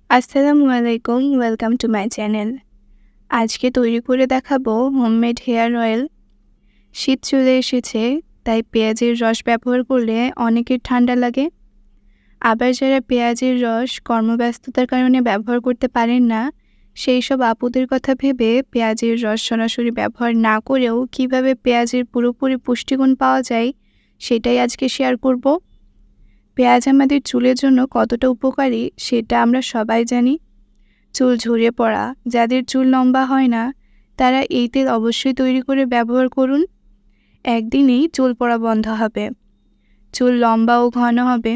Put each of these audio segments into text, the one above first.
আসসালামু আলাইকুম, welcome to my channel. আজকে তৈরি করে দেখাবো হোমমেড হেয়ার অয়েল। শীত চলে এসেছে, তাই পেঁয়াজের রস ব্যবহার করলে অনেকের ঠান্ডা লাগে। আবার যারা পেঁয়াজের রস কর্মব্যস্ততার কারণে ব্যবহার করতে পারেন না, সেই সব আপুদের কথা ভেবে পেঁয়াজের রস সরাসরি ব্যবহার না করেও কিভাবে পেঁয়াজের পুরোপুরি পুষ্টিগুণ পাওয়া যায়, সেটাই আজকে শেয়ার করব। পেঁয়াজ আমাদের চুলের জন্য কতটা উপকারী সেটা আমরা সবাই জানি। চুল ঝরে পড়া, যাদের চুল লম্বা হয় না, তারা এই তেল অবশ্যই তৈরি করে ব্যবহার করুন। একদিনেই চুল পড়া বন্ধ হবে, চুল লম্বা ও ঘন হবে।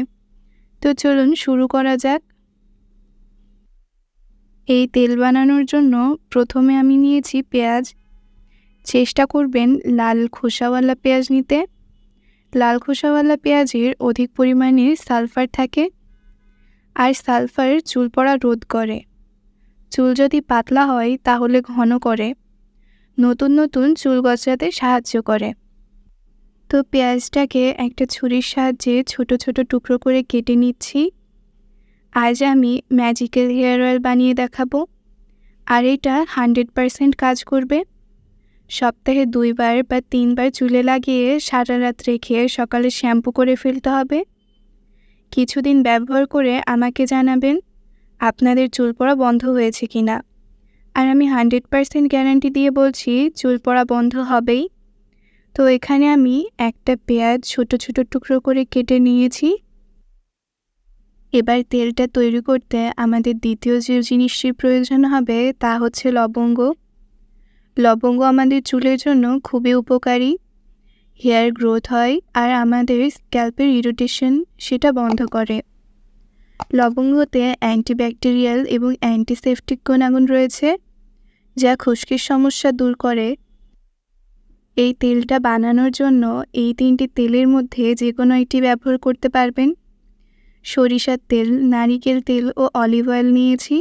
তো চলুন শুরু করা যাক। এই তেল বানানোর জন্য প্রথমে আমি নিয়েছি পেঁয়াজ। চেষ্টা করবেন লাল খোসাওয়ালা পেঁয়াজ নিতে। লাল খোসাওয়ালা পেঁয়াজের অধিক পরিমাণে সালফার থাকে, আর সালফার চুল পড়া রোধ করে। চুল যদি পাতলা হয় তাহলে ঘন করে, নতুন নতুন চুল গজাতে সাহায্য করে। তো পেঁয়াজটাকে একটা ছুরির সাহায্যে ছোট ছোট টুকরো করে কেটে নিচ্ছি। আজ আমি ম্যাজিক্যাল হেয়ার অয়েল বানিয়ে দেখাবো, আর এটা 100% কাজ করবে। সপ্তাহে 2 বার বা 3 বার চুলে লাগিয়ে সারা রাত রেখে সকালে শ্যাম্পু করে ফেলতে হবে। কিছুদিন ব্যবহার করে আমাকে জানাবেন আপনাদের চুল পড়া বন্ধ হয়েছে কিনা। আর আমি 100% গ্যারান্টি দিয়ে বলছি চুল পড়া বন্ধ হবেই। তো এখানে আমি একটা পেঁয়াজ ছোট ছোট টুকরো করে কেটে নিয়েছি। এবার তেলটা তৈরি করতে আমাদের দ্বিতীয় যে জিনিসটির প্রয়োজন হবে তা হচ্ছে লবঙ্গ। লবঙ্গ আমাদের চুলের জন্য খুবই উপকারী। হেয়ার গ্রোথ হয় আর আমাদের স্ক্যাল্পের ইরিটেশন সেটা বন্ধ করে। লবঙ্গতে অ্যান্টিব্যাকটেরিয়াল এবং অ্যান্টিসেপটিক গুণাগুণ রয়েছে, যা খুশকির সমস্যা দূর করে। এই তেলটা বানানোর জন্য এই 3টি তেলের মধ্যে যে কোনো একটি ব্যবহার করতে পারবেন। সরিষার তেল, নারিকেল তেল ও অলিভ অয়েল নিয়েছি।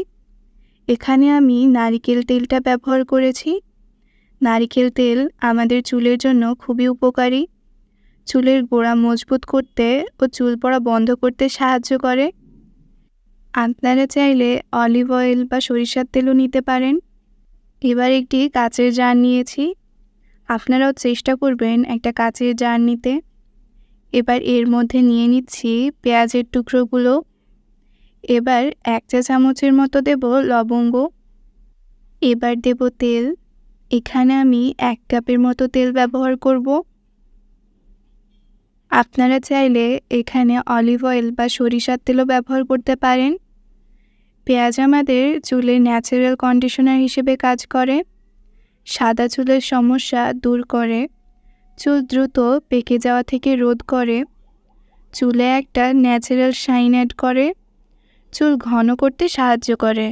এখানে আমি নারিকেল তেলটা ব্যবহার করেছি। নারিকেল তেল আমাদের চুলের জন্য খুবই উপকারী। চুলের গোড়া মজবুত করতে ও চুল পড়া বন্ধ করতে সাহায্য করে। আপনারা চাইলে অলিভ অয়েল বা সরিষার তেলও নিতে পারেন। এবার একটি কাচের জার নিয়েছি। আপনারাও চেষ্টা করবেন একটা কাচের জার নিতে। এবার এর মধ্যে নিয়ে নিচ্ছি পেঁয়াজের টুকরোগুলো। এবার 1 চা চামচের মতো দেব লবঙ্গ। এবার দেব তেল। এখানে আমি 1 কাপের মতো তেল ব্যবহার করব। আপনারা চাইলে এখানে অলিভ অয়েল বা সরিষার তেলও ব্যবহার করতে পারেন। পেঁয়াজ আমাদের চুলের ন্যাচারাল কন্ডিশনার হিসেবে কাজ করে। সাদা চুলের সমস্যা দূর করে, চুল দ্রুত পেকে যাওয়া থেকে রোধ করে, চুলে একটা ন্যাচারাল শাইন অ্যাড করে, চুল ঘন করতে সাহায্য করে।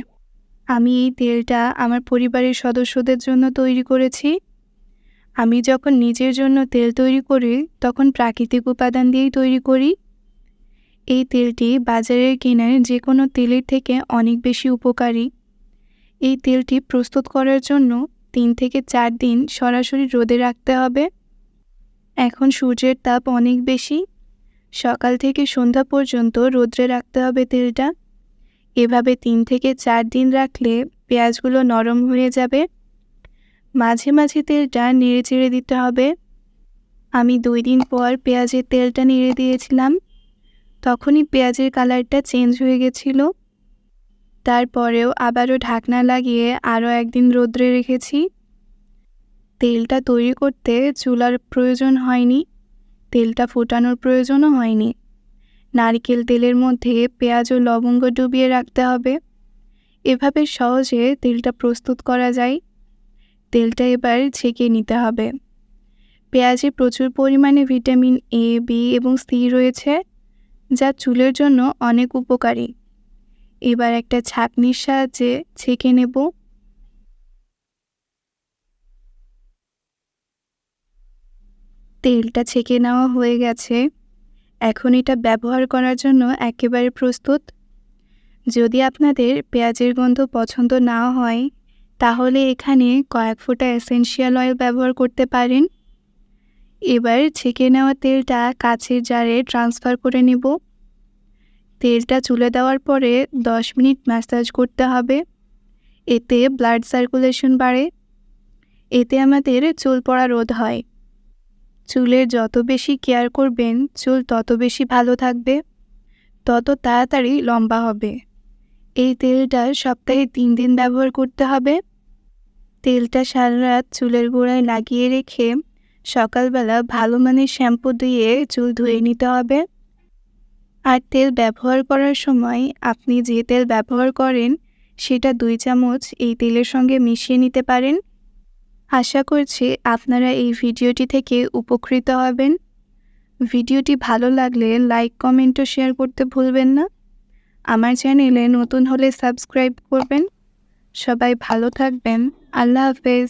আমি এই তেলটা আমার পরিবারের সদস্যদের জন্য তৈরি করেছি। আমি যখন নিজের জন্য তেল তৈরি করি তখন প্রাকৃতিক উপাদান দিয়েই তৈরি করি। এই তেলটি বাজারের কেনার যে কোনো তেলের থেকে অনেক বেশি উপকারী। এই তেলটি প্রস্তুত করার জন্য 3 থেকে 4 দিন সরাসরি রোদে রাখতে হবে। এখন সূর্যের তাপ অনেক বেশি, সকাল থেকে সন্ধ্যা পর্যন্ত রোদে রাখতে হবে তেলটা। এভাবে 3 থেকে 4 দিন রাখলে পেঁয়াজগুলো নরম হয়ে যাবে। মাঝে মাঝে তেলটা নেড়ে চেড়ে দিতে হবে। আমি 2 দিন পর পেঁয়াজের তেলটা নেড়ে দিয়েছিলাম, তখনই পেঁয়াজের কালারটা চেঞ্জ হয়ে গেছিল। তারপরেও আবারও ঢাকনা লাগিয়ে আরও 1 দিন রোদ্রে রেখেছি। তেলটা তৈরি করতে চুলার প্রয়োজন হয়নি, তেলটা ফোটানোর প্রয়োজনও হয়নি। নারকেল তেলের মধ্যে পেঁয়াজ ও লবঙ্গ ডুবিয়ে রাখতে হবে। এভাবে সহজে তেলটা প্রস্তুত করা যায়। তেলটা এবার ছেঁকে নিতে হবে। পেঁয়াজে প্রচুর পরিমাণে ভিটামিন এ, বি এবং সি রয়েছে, যা চুলের জন্য অনেক উপকারী। এবার একটা ছাঁকনির সাহায্যে ছেঁকে নেব। তেলটা ছেঁকে নেওয়া হয়ে গেছে। এখন এটা ব্যবহার করার জন্য একেবারে প্রস্তুত। যদি আপনাদের পেঁয়াজের গন্ধ পছন্দ না হয়, তাহলে এখানে কয়েক ফোঁটা এসেনশিয়াল অয়েল ব্যবহার করতে পারেন। এবার ছেঁকে নেওয়া তেলটা কাচের জারে ট্রান্সফার করে নেব। তেলটা চুলে দেওয়ার পরে 10 মিনিট ম্যাসাজ করতে হবে। এতে ব্লাড সার্কুলেশন বাড়ে। এতে আমাদের চুল পড়া রোধ হয়। চুলের যত বেশি কেয়ার করবেন, চুল তত বেশি ভালো থাকবে, তত তাড়াতাড়ি লম্বা হবে। এই তেলটা সপ্তাহে 3 দিন ব্যবহার করতে হবে। তেলটা সারা রাত চুলের গোড়ায় লাগিয়ে রেখে সকালবেলা ভালো মানের শ্যাম্পু দিয়ে চুল ধুয়ে নিতে হবে। আর তেল ব্যবহার করার সময় আপনি যে তেল ব্যবহার করেন সেটা 2 চামচ এই তেলের সঙ্গে মিশিয়ে নিতে পারেন। আশা করছি আপনারা এই ভিডিওটি থেকে উপকৃত হবেন। ভিডিওটি ভালো লাগলে লাইক, কমেন্ট ও শেয়ার করতে ভুলবেন না। আমার চ্যানেলে নতুন হলে সাবস্ক্রাইব করবেন। সবাই ভালো থাকবেন। আল্লাহ হাফেজ।